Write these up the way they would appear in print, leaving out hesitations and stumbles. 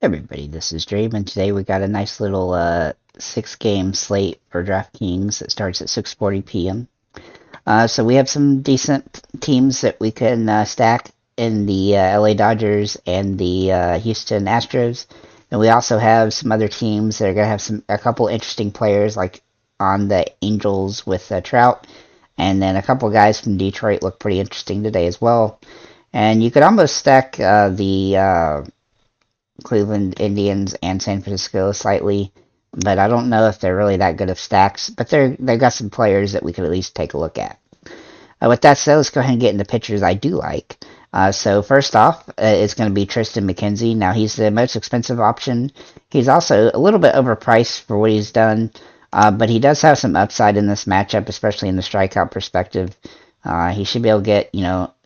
Hey everybody, this is Dream, and today we got a nice little 6-game slate for DraftKings that starts at 6:40 p.m. So we have some decent teams that we can stack in the LA Dodgers and the Houston Astros, and we also have some other teams that are gonna have a couple interesting players like on the Angels with Trout, and then a couple guys from Detroit look pretty interesting today as well. And you could almost stack the Cleveland Indians and San Francisco slightly, but I don't know if they're really that good of stacks. But they've got some players that we could at least take a look at. With that said, let's go ahead and get into pitchers I do like. So first off, it's going to be Tristan McKenzie. Now he's the most expensive option. He's also a little bit overpriced for what he's done, but he does have some upside in this matchup, especially in the strikeout perspective. He should be able to get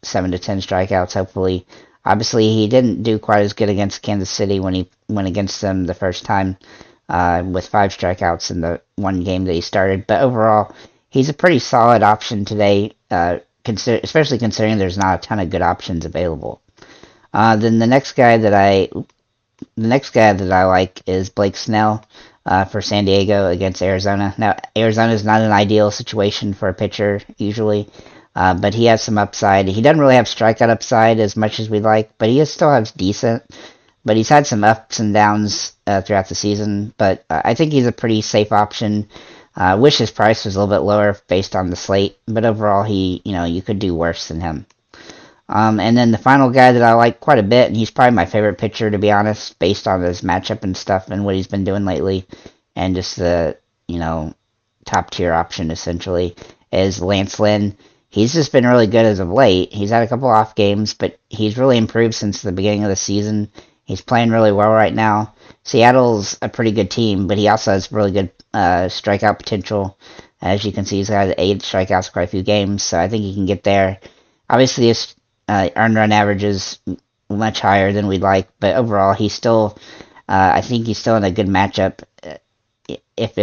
7 to 10 strikeouts, hopefully. Obviously, he didn't do quite as good against Kansas City when he went against them the first time, with 5 strikeouts in the one game that he started. But overall, he's a pretty solid option today, especially considering there's not a ton of good options available. Then the next guy that I like is Blake Snell for San Diego against Arizona. Now, Arizona is not an ideal situation for a pitcher usually, but he has some upside. He doesn't really have strikeout upside as much as we'd like, but he still has decent. But he's had some ups and downs throughout the season. But I think he's a pretty safe option. Wish his price was a little bit lower based on the slate, but overall, you could do worse than him. And then the final guy that I like quite a bit, and he's probably my favorite pitcher to be honest, based on his matchup and stuff and what he's been doing lately, and just the top tier option essentially is Lance Lynn. He's just been really good as of late. He's had a couple off games, but he's really improved since the beginning of the season. He's playing really well right now. Seattle's a pretty good team, but he also has really good strikeout potential. As you can see, he's had 8 strikeouts quite a few games, so I think he can get there. Obviously, his earned run average is much higher than we'd like, but overall, I think he's still in a good matchup. If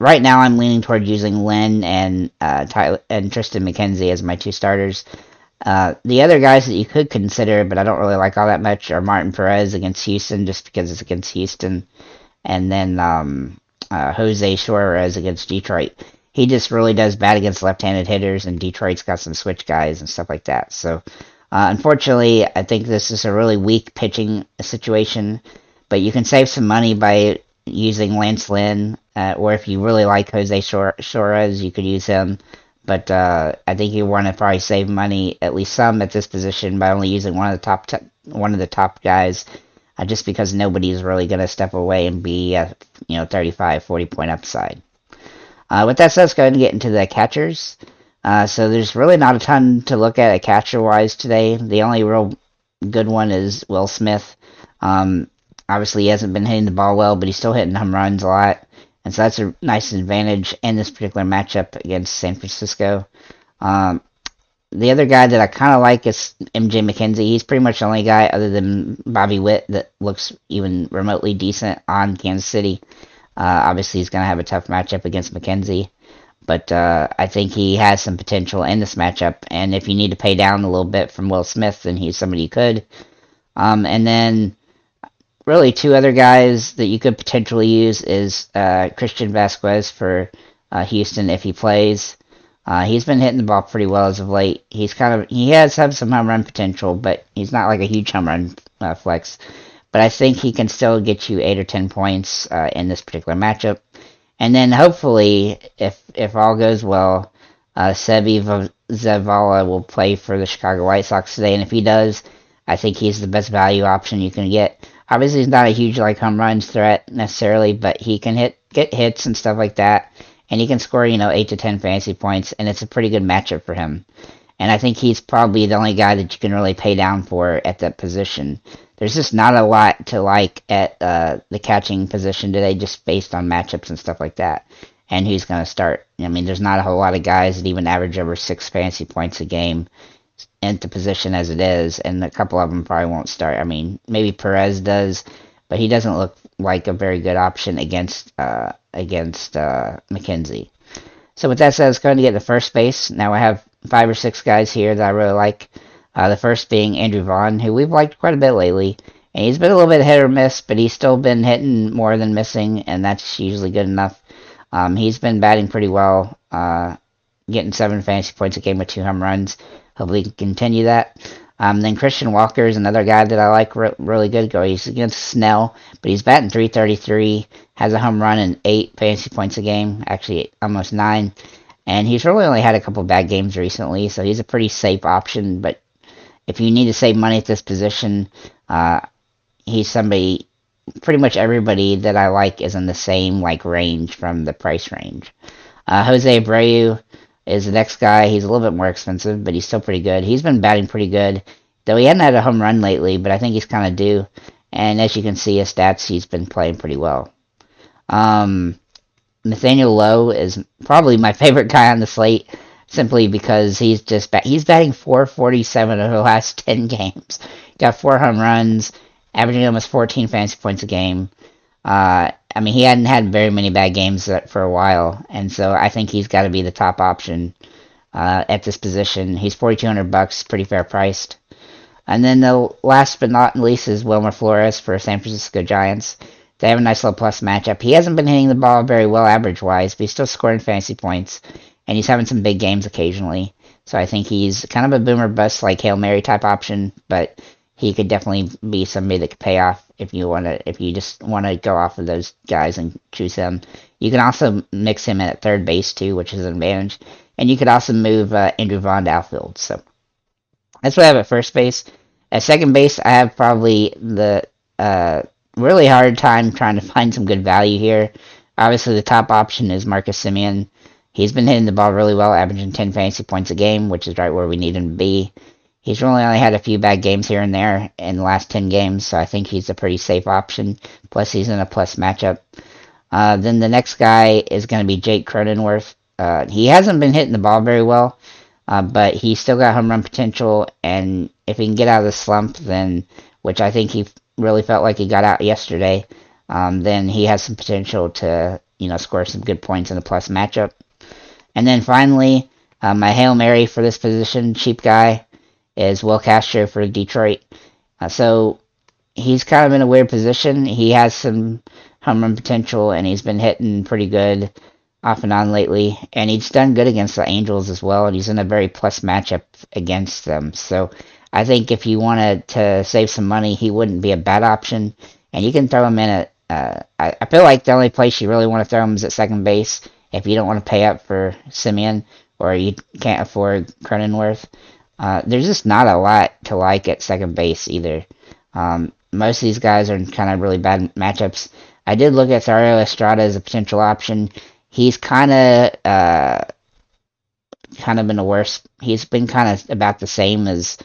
right now I'm leaning toward using Lynn and Tyler and Tristan McKenzie as my two starters. The other guys that you could consider, but I don't really like all that much, are Martin Perez against Houston, just because it's against Houston, and then Jose Suarez against Detroit. He just really does bad against left-handed hitters, and Detroit's got some switch guys and stuff like that. So, unfortunately, I think this is a really weak pitching situation, but you can save some money by using Lance Lynn, or if you really like Jose Suarez, you could use him. But I think you want to probably save money, at least some, at this position by only using one of the top guys, just because nobody's really going to step away and be 35, 40 point upside. With that said, let's go ahead and get into the catchers. So there's really not a ton to look at catcher-wise today. The only real good one is Will Smith. Obviously, he hasn't been hitting the ball well, but he's still hitting home runs a lot. And so that's a nice advantage in this particular matchup against San Francisco. The other guy that I kind of like is MJ McKenzie. He's pretty much the only guy other than Bobby Witt that looks even remotely decent on Kansas City. Obviously, he's going to have a tough matchup against McKenzie. But I think he has some potential in this matchup. And if you need to pay down a little bit from Will Smith, then he's somebody you could. And then really two other guys that you could potentially use is Christian Vasquez for Houston if he plays. He's been hitting the ball pretty well as of late. He has had some home run potential, but he's not like a huge home run flex. But I think he can still get you 8 or 10 points in this particular matchup. And then hopefully, if all goes well, Sebi Zavala will play for the Chicago White Sox today. And if he does, I think he's the best value option you can get. Obviously, he's not a huge home runs threat necessarily, but he can get hits and stuff like that, and he can score 8 to 10 fantasy points, and it's a pretty good matchup for him. And I think he's probably the only guy that you can really pay down for at that position. There's just not a lot to like at the catching position today, just based on matchups and stuff like that, and who's going to start. I mean, there's not a whole lot of guys that even average over 6 fantasy points a game into position as it is, and a couple of them probably won't start. I mean, maybe Perez does, but he doesn't look like a very good option against McKenzie. So with that said, let's go ahead and get to first base. Now I have 5 or 6 guys here that I really like. The first being Andrew Vaughn, who we've liked quite a bit lately. And he's been a little bit hit or miss, but he's still been hitting more than missing, and that's usually good enough. He's been batting pretty well, getting 7 fantasy points a game with 2 home runs. Hopefully he can continue that. Then Christian Walker is another guy that I like really good. He's against Snell, but he's batting 333, has a home run and 8 fantasy points a game, actually almost 9. And he's really only had a couple bad games recently, so he's a pretty safe option. But if you need to save money at this position, he's somebody. Pretty much everybody that I like is in the same range from the price range. Jose Abreu is the next guy. He's a little bit more expensive, but he's still pretty good. He's been batting pretty good, though he hadn't had a home run lately, but I think he's kind of due. And as you can see his stats, he's been playing pretty well. Nathaniel Lowe is probably my favorite guy on the slate, simply because he's batting 447 over the last 10 games. Got 4 home runs, averaging almost 14 fantasy points a game. He hadn't had very many bad games for a while, and so I think he's got to be the top option at this position. He's $4,200, pretty fair priced. And then the last but not least is Wilmer Flores for San Francisco Giants. They have a nice little plus matchup. He hasn't been hitting the ball very well average-wise, but he's still scoring fantasy points, and he's having some big games occasionally. So I think he's kind of a boomer bust, Hail Mary type option, but he could definitely be somebody that could pay off if you just want to go off of those guys and choose him. You can also mix him in at third base too, which is an advantage. And you could also move Andrew Vaughn to outfield. So that's what I have at first base. At second base, I have probably the really hard time trying to find some good value here. Obviously, the top option is Marcus Semien. He's been hitting the ball really well, averaging 10 fantasy points a game, which is right where we need him to be. He's really only had a few bad games here and there in the last 10 games, so I think he's a pretty safe option. Plus, he's in a plus matchup. Then the next guy is going to be Jake Cronenworth. He hasn't been hitting the ball very well, but he's still got home run potential, and if he can get out of the slump, then, which I think he really felt like he got out yesterday, then he has some potential to score some good points in a plus matchup. And then finally, my Hail Mary for this position, cheap guy, is Will Castro for Detroit. So he's kind of in a weird position. He has some home run potential, and he's been hitting pretty good off and on lately. And he's done good against the Angels as well, and he's in a very plus matchup against them. So I think if you wanted to save some money, he wouldn't be a bad option. And you can throw him in at... I feel like the only place you really want to throw him is at second base if you don't want to pay up for Semien or you can't afford Cronenworth. There's just not a lot to like at second base either. Most of these guys are in kind of really bad matchups. I did look at Thairo Estrada as a potential option. He's kind of been the worst. He's been kind of about the same as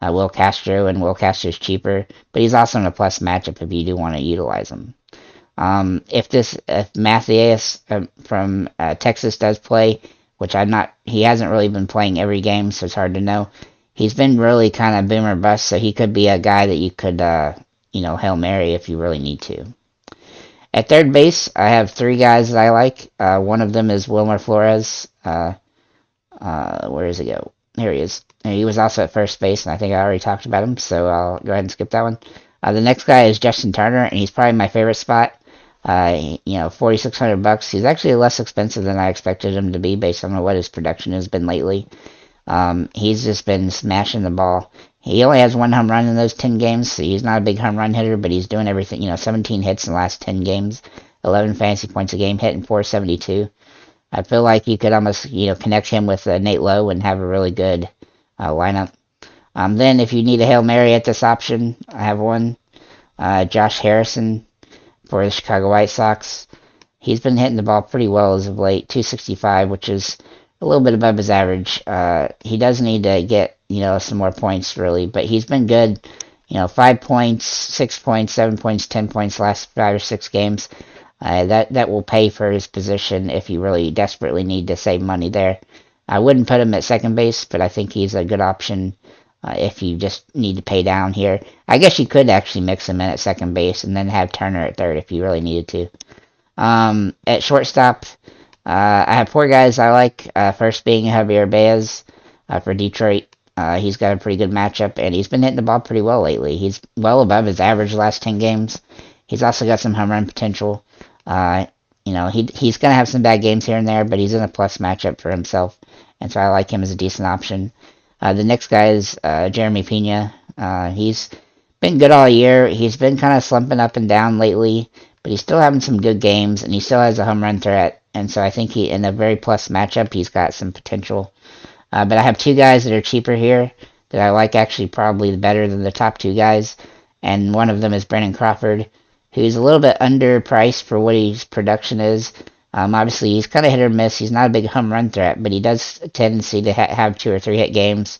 Will Castro, and Will Castro's cheaper, but he's also in a plus matchup if you do want to utilize him. If Matthias from Texas does play, which he hasn't really been playing every game, so it's hard to know. He's been really kind of boomer bust, so he could be a guy that you could, Hail Mary if you really need to. At third base, I have 3 guys that I like. One of them is Wilmer Flores. Where does he go? Here he is. And he was also at first base, and I think I already talked about him, so I'll go ahead and skip that one. The next guy is Justin Turner, and he's probably my favorite spot. $4,600. He's actually less expensive than I expected him to be based on what his production has been lately. He's just been smashing the ball. He only has 1 home run in those 10 games, so he's not a big home run hitter, but he's doing everything. 17 hits in the last 10 games, 11 fantasy points a game, hitting 472. I feel like you could almost, connect him with Nate Lowe and have a really good lineup. Then if you need a Hail Mary at this option, I have one. Josh Harrison for the Chicago White Sox. He's been hitting the ball pretty well as of late, 265, which is a little bit above his average. He does need to get, some more points, really, but he's been good. 5 points, 6 points, 7 points, 10 points last 5 or 6 games. That will pay for his position if you really desperately need to save money there. I wouldn't put him at second base, but I think he's a good option if you just need to pay down here. I guess you could actually mix him in at second base and then have Turner at third if you really needed to. At shortstop, I have 4 guys I like. First being Javier Baez for Detroit. He's got a pretty good matchup, and he's been hitting the ball pretty well lately. He's well above his average last 10 games. He's also got some home run potential. He's going to have some bad games here and there, but he's in a plus matchup for himself, and so I like him as a decent option. The next guy is Jeremy Pena. He's been good all year. He's been kind of slumping up and down lately, but he's still having some good games, and he still has a home run threat. And so I think in a very plus matchup, he's got some potential. But I have two guys that are cheaper here that I like actually probably better than the top two guys. And one of them is Brandon Crawford, who's a little bit underpriced for what his production is. Obviously, he's kind of hit or miss. He's not a big home run threat, but he does a tendency to have 2 or 3 hit games.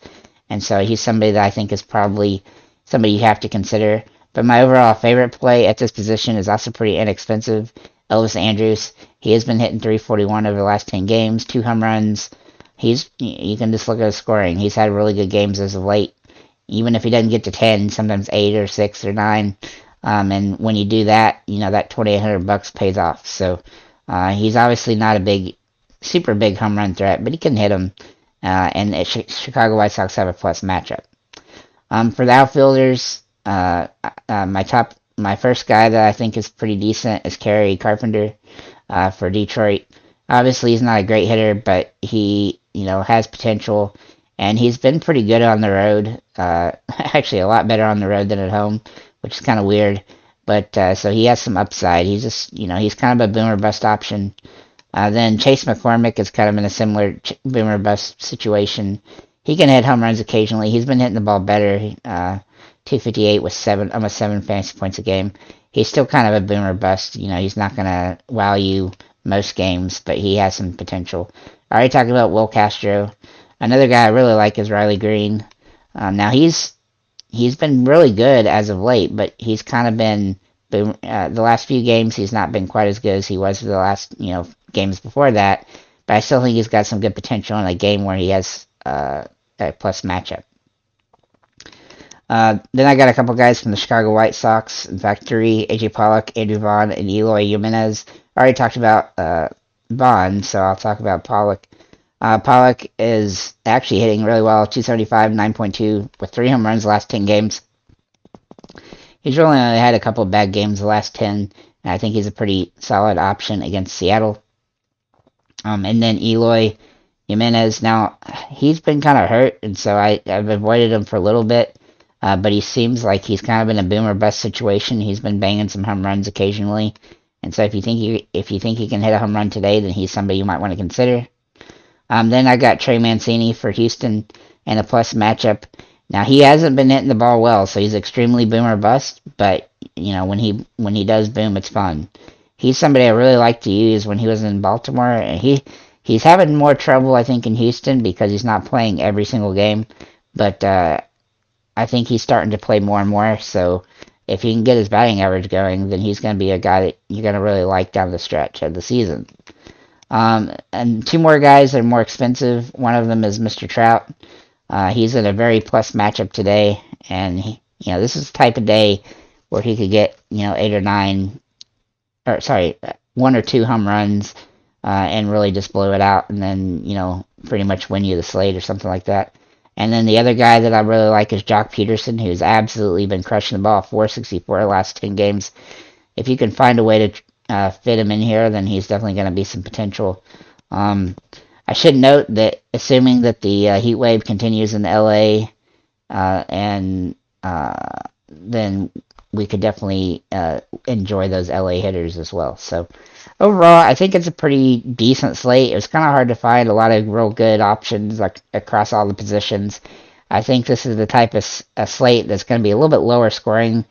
And so he's somebody that I think is probably somebody you have to consider. But my overall favorite play at this position is also pretty inexpensive. Elvis Andrus. He has been hitting 341 over the last 10 games, 2 home runs. You can just look at his scoring. He's had really good games as of late. Even if he doesn't get to 10, sometimes 8 or 6 or 9. And when you do that, that $2,800 pays off. So he's obviously not a super big home run threat, but he can hit them. And Chicago White Sox have a plus matchup. For the outfielders, my first guy that I think is pretty decent is Kerry Carpenter for Detroit. Obviously, he's not a great hitter, but he has potential, and he's been pretty good on the road. Actually, a lot better on the road than at home, which is kind of weird. But so he has some upside. He's just he's kind of a boomer bust option. Then Chase McCormick is kind of in a similar boomer bust situation. He can hit home runs occasionally. He's been hitting the ball better. 258 with almost 7 fantasy points a game. He's still kind of a boomer bust. He's not going to wow you most games, but he has some potential. I already talked about Will Castro. Another guy I really like is Riley Green. Now he's been really good as of late, but he's kind of been the last few games he's not been quite as good as he was for the last games before that. But I still think he's got some good potential in a game where he has a plus matchup. Then I got a couple guys from the Chicago White Sox. In fact, 3: AJ Pollock, Andrew Vaughn, and Eloy Jimenez. I already talked about Vaughn, so I'll talk about Pollock. Pollock is actually hitting really well, 275, 9.2, with 3 home runs the last 10 games. He's really only had a couple of bad games the last 10, and I think he's a pretty solid option against Seattle. And then Eloy Jimenez. Now, he's been kind of hurt, and so I've avoided him for a little bit. But he seems like he's kind of in a boomer bust situation. He's been banging some home runs occasionally, and so if you think he can hit a home run today, then he's somebody you might want to consider. Then I got Trey Mancini for Houston and a plus matchup. Now he hasn't been hitting the ball well, so he's extremely boomer bust. But when he does boom, it's fun. He's somebody I really like to use when he was in Baltimore. And he's having more trouble, I think, in Houston because he's not playing every single game. But I think he's starting to play more and more, so if he can get his batting average going, then he's going to be a guy that you're going to really like down the stretch of the season. And 2 more guys that are more expensive. One of them is Mr. Trout. He's in a very plus matchup today, and this is the type of day where he could get 8 or 9, or sorry, 1 or 2 home runs, and really just blow it out, and then pretty much win you the slate or something like that. And then the other guy that I really like is Jock Peterson, who's absolutely been crushing the ball, 464 the last 10 games. If you can find a way to fit him in here, then he's definitely going to be some potential. I should note that assuming that the heat wave continues in LA, then we could definitely enjoy those LA hitters as well. So overall, I think it's a pretty decent slate. It was kind of hard to find a lot of real good options across all the positions. I think this is the type of slate that's going to be a little bit lower scoring,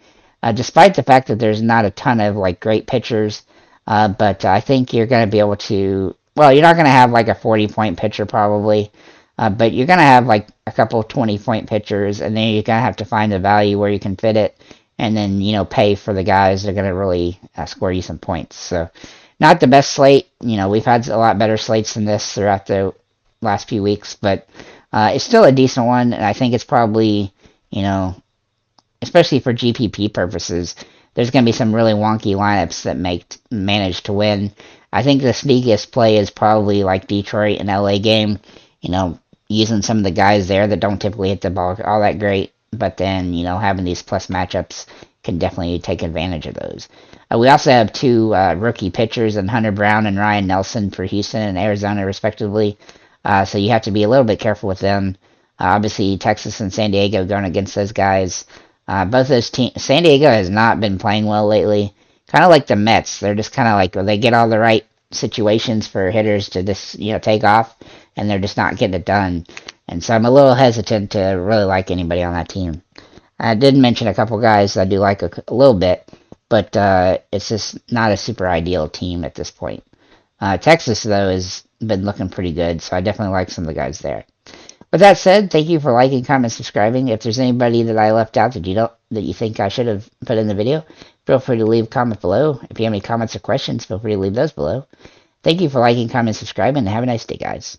despite the fact that there's not a ton of great pitchers. But I think you're going to be able to. Well, you're not going to have a 40-point pitcher probably, but you're going to have a couple of 20-point pitchers, and then you're going to have to find a value where you can fit it, and then pay for the guys that are going to really score you some points. So. Not the best slate. We've had a lot better slates than this throughout the last few weeks, but it's still a decent one, and I think it's probably, especially for GPP purposes, there's going to be some really wonky lineups that manage to win. I think the sneakiest play is probably Detroit and LA game. using some of the guys there that don't typically hit the ball all that great, but then, having these plus matchups can definitely take advantage of those. We also have two rookie pitchers in Hunter Brown and Ryan Nelson for Houston and Arizona, respectively. So you have to be a little bit careful with them. Obviously, Texas and San Diego going against those guys. Both those teams, San Diego has not been playing well lately. Kind of like the Mets. They're just kind of like, they get all the right situations for hitters to just, take off, and they're just not getting it done. And so I'm a little hesitant to really like anybody on that team. I did mention a couple guys I do like a little bit, but it's just not a super ideal team at this point. Texas, though, has been looking pretty good, so I definitely like some of the guys there. With that said, thank you for liking, commenting, subscribing. If there's anybody that I left out that you think I should have put in the video, feel free to leave a comment below. If you have any comments or questions, feel free to leave those below. Thank you for liking, commenting, subscribing, and have a nice day, guys.